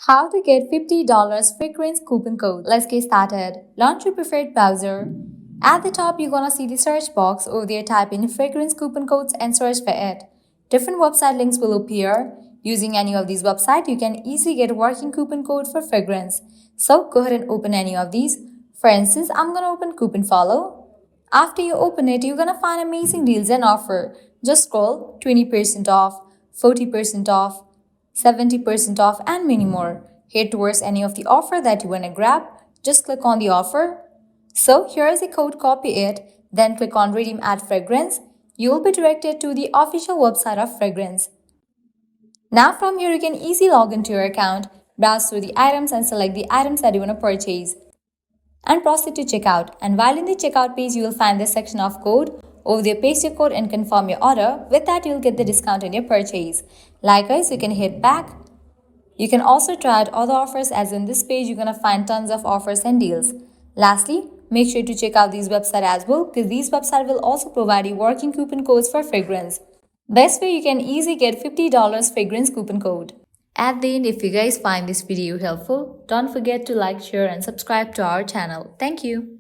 How to get $50 fragrance coupon code. Let's get started. Launch your preferred browser. At the top, you're gonna see the search box. Over there, type in fragrance coupon codes and search for it. Different website links will appear. Using any of these websites, you can easily get a working coupon code for fragrance. So go ahead and open any of these. For instance, I'm gonna open Coupon Follow. After you open it, you're gonna find amazing deals and offer. Just scroll 20% off, 40% off, 70% off, and many more. Head towards any of the offer that you want to grab. Just click on the offer. So here is the code, copy it, then click on Redeem at Fragrance. You will be directed to the official website of Fragrance. Now from here you can easily log into your account, browse through the items and select the items that you want to purchase and proceed to checkout. And while in the checkout page, you will find this section of code. Over there, paste your code and confirm your order. With that, you'll get the discount on your purchase. Likewise, you can hit back. You can also try out other offers, as in this page, you're gonna find tons of offers and deals. Lastly, make sure to check out these websites as well, because these websites will also provide you working coupon codes for fragrance. This way, you can easily get $50 fragrance coupon code. At the end, if you guys find this video helpful, don't forget to like, share and subscribe to our channel. Thank you.